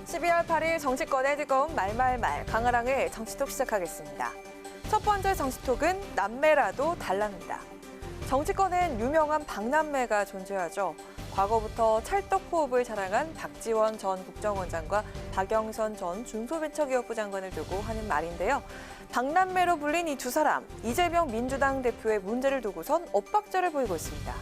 12월 8일 정치권의 뜨거운 말말말 강아랑의 정치톡 시작하겠습니다. 첫 번째 정치톡은 남매라도 달랍니다. 정치권엔 유명한 박남매가 존재하죠. 과거부터 찰떡호흡을 자랑한 박지원 전 국정원장과 박영선 전 중소벤처기업부 장관을 두고 하는 말인데요. 박남매로 불린 이 두 사람, 이재명 민주당 대표의 문제를 두고선 엇박자를 보이고 있습니다.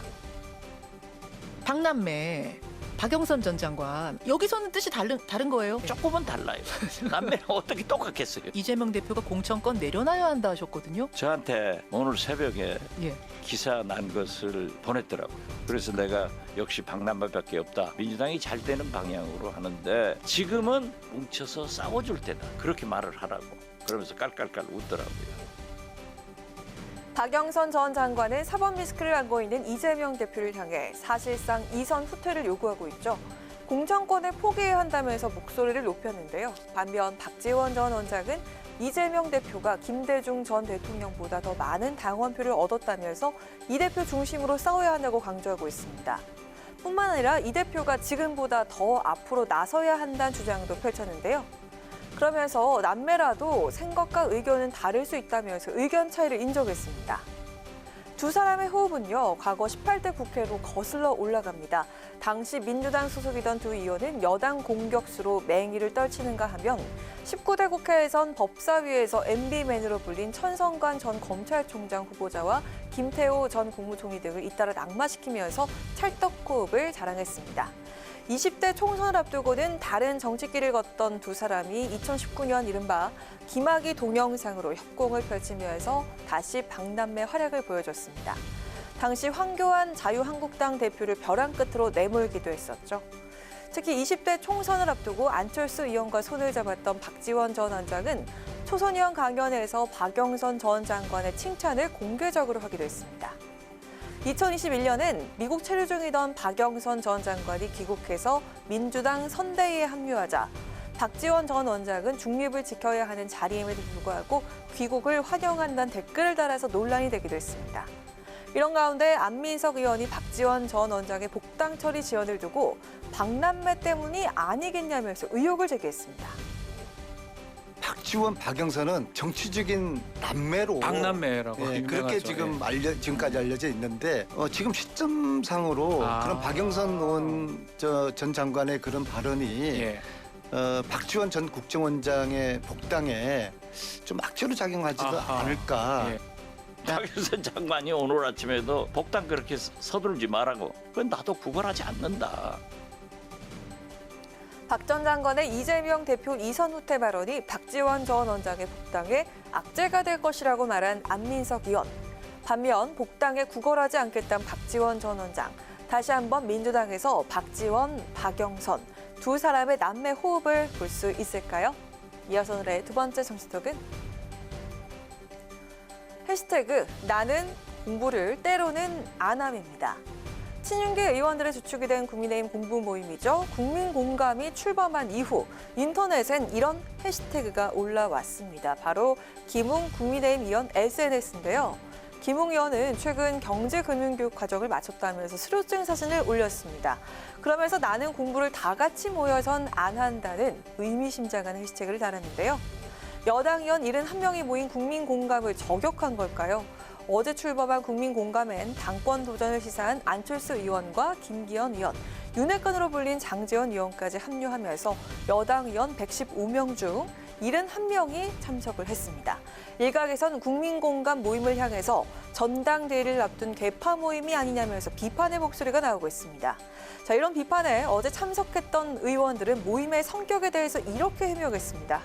박남매, 박영선 전 장관, 여기서는 뜻이 다른 거예요? 조금은 달라요. 남매랑 어떻게 똑같겠어요? 이재명 대표가 공천권 내려놔야 한다 하셨거든요. 저한테 오늘 새벽에 예. 기사 난 것을 보냈더라고요. 그래서 내가 역시 박남매밖에 없다. 민주당이 잘 되는 방향으로 하는데 지금은 뭉쳐서 싸워줄 때다. 그렇게 말을 하라고. 그러면서 깔깔깔 웃더라고요. 박영선 전 장관은 사법 리스크를 안고 있는 이재명 대표를 향해 사실상 이선 후퇴를 요구하고 있죠. 공천권을 포기해야 한다면서 목소리를 높였는데요. 반면 박지원 전 원장은 이재명 대표가 김대중 전 대통령보다 더 많은 당원표를 얻었다면서 이 대표 중심으로 싸워야 한다고 강조하고 있습니다. 뿐만 아니라 이 대표가 지금보다 더 앞으로 나서야 한다는 주장도 펼쳤는데요. 그러면서 남매라도 생각과 의견은 다를 수 있다면서 의견 차이를 인정했습니다. 두 사람의 호흡은요, 과거 18대 국회로 거슬러 올라갑니다. 당시 민주당 소속이던 두 의원은 여당 공격수로 맹위를 떨치는가 하면 19대 국회에선 법사위에서 MB맨으로 불린 천성관 전 검찰총장 후보자와 김태호 전 국무총리 등을 잇따라 낙마시키면서 찰떡호흡을 자랑했습니다. 20대 총선을 앞두고는 다른 정치길을 걷던 두 사람이 2019년 이른바 김학의 동영상으로 협공을 펼치면서 다시 박남매 활약을 보여줬습니다. 당시 황교안 자유한국당 대표를 벼랑 끝으로 내몰기도 했었죠. 특히 20대 총선을 앞두고 안철수 의원과 손을 잡았던 박지원 전 원장은 초선의원 강연에서 박영선 전 장관의 칭찬을 공개적으로 하기도 했습니다. 2021년엔 미국 체류 중이던 박영선 전 장관이 귀국해서 민주당 선대위에 합류하자 박지원 전 원장은 중립을 지켜야 하는 자리임에도 불구하고 귀국을 환영한다는 댓글을 달아서 논란이 되기도 했습니다. 이런 가운데 안민석 의원이 박지원 전 원장의 복당 처리 지연을 두고 박남매 때문이 아니겠냐면서 의혹을 제기했습니다. 박지원, 박영선은 정치적인 남매로 박남매라고 그렇게 지금 지금까지 알려져 있는데 지금 시점상으로 그런 박영선 의원 전 장관의 그런 발언이 박지원 전 국정원장의 복당에 좀 악재로 작용하지도 않을까. 박영선 장관이 오늘 아침에도 복당 그렇게 서두르지 말라고. 그건 나도 구걸하지 않는다. 박 전 장관의 이재명 대표 이선 후퇴 발언이 박지원 전 원장의 복당에 악재가 될 것이라고 말한 안민석 의원. 반면 복당에 구걸하지 않겠다는 박지원 전 원장. 다시 한번 민주당에서 박지원, 박영선 두 사람의 남매 호흡을 볼 수 있을까요? 이어서 오늘의 두 번째 정치톡은 해시태그 나는 공부를 때로는 안 함입니다. 친윤계 의원들의 주축이 된 국민의힘 공부 모임이죠. 국민공감이 출범한 이후 인터넷엔 이런 해시태그가 올라왔습니다. 바로 김웅 국민의힘 의원 SNS인데요. 김웅 의원은 최근 경제금융교육 과정을 마쳤다면서 수료증 사진을 올렸습니다. 그러면서 나는 공부를 다 같이 모여선 안 한다는 의미심장한 해시태그를 달았는데요. 여당 의원 71명이 모인 국민공감을 저격한 걸까요? 어제 출범한 국민공감엔 당권 도전을 시사한 안철수 의원과 김기현 의원, 윤핵관으로 불린 장제원 의원까지 합류하면서 여당 의원 115명 중 71명이 참석을 했습니다. 일각에선 국민공감 모임을 향해서 전당대회를 앞둔 개파 모임이 아니냐면서 비판의 목소리가 나오고 있습니다. 자, 이런 비판에 어제 참석했던 의원들은 모임의 성격에 대해서 이렇게 해명했습니다.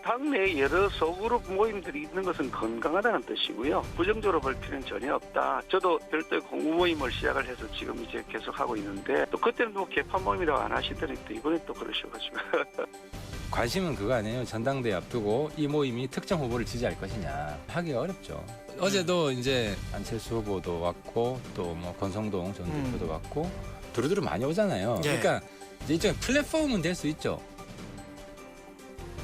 당내에 여러 소그룹 모임들이 있는 것은 건강하다는 뜻이고요. 부정적으로 볼 필요는 전혀 없다. 저도 별도의 공부 모임을 시작을 해서 지금 이제 계속 하고 있는데 또 그때는 뭐 개파 모임이라고 안 하시더니 또 이번에 또 그러셔가지고. 관심은 그거 아니에요. 전당대회 앞두고 이 모임이 특정 후보를 지지할 것이냐 하기가 어렵죠. 어제도 이제 안철수 후보도 왔고 또 뭐 권성동 전 대표도 왔고 두루두루 많이 오잖아요. 그러니까 이제 일종의 플랫폼은 될 수 있죠.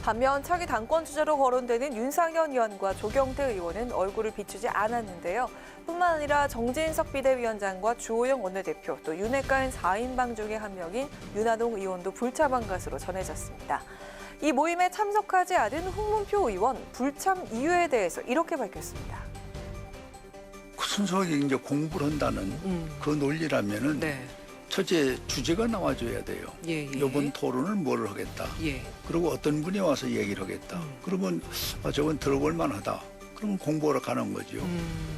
반면 차기 당권 주자로 거론되는 윤상현 의원과 조경태 의원은 얼굴을 비추지 않았는데요. 뿐만 아니라 정진석 비대위원장과 주호영 원내대표, 또 윤핵관 4인방 중에 한 명인 윤하동 의원도 불참한 것으로 전해졌습니다. 이 모임에 참석하지 않은 홍문표 의원 불참 이유에 대해서 이렇게 밝혔습니다. 순수하게 이제 공부를 한다는 그 논리라면은 네. 첫째 주제가 나와줘야 돼요. 예, 예. 이번 토론을 뭘 하겠다. 예. 그리고 어떤 분이 와서 얘기를 하겠다. 그러면 저건 들어볼 만하다. 그러면 공부하러 가는 거죠.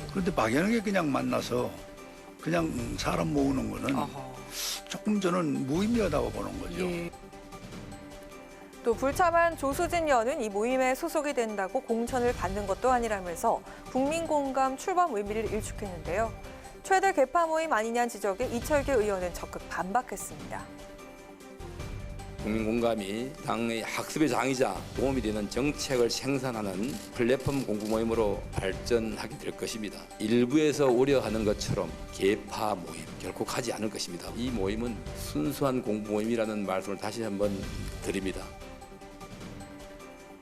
그런데 막연하게 그냥 만나서 그냥 사람 모으는 거는 어허. 조금 저는 무의미하다고 보는 거죠. 예. 또 불참한 조수진 의원은 이 모임에 소속이 된다고 공천을 받는 것도 아니라면서 국민 공감 출범 의미를 일축했는데요. 최대 개파 모임 아니냐는 지적에 이철규 의원은 적극 반박했습니다. 국민 공감이 당의 학습의 장이자 도움이 되는 정책을 생산하는 플랫폼 공부 모임으로 발전하게 될 것입니다. 일부에서 우려하는 것처럼 개파 모임 결코 가지 않을 것입니다. 이 모임은 순수한 공부 모임이라는 말씀을 다시 한번 드립니다.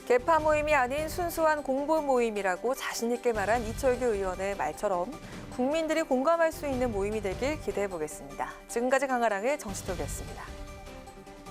개파 모임이 아닌 순수한 공부 모임이라고 자신 있게 말한 이철규 의원의 말처럼 국민들이 공감할 수 있는 모임이 되길 기대해 보겠습니다. 지금까지 강아랑의 정치톡이었습니다.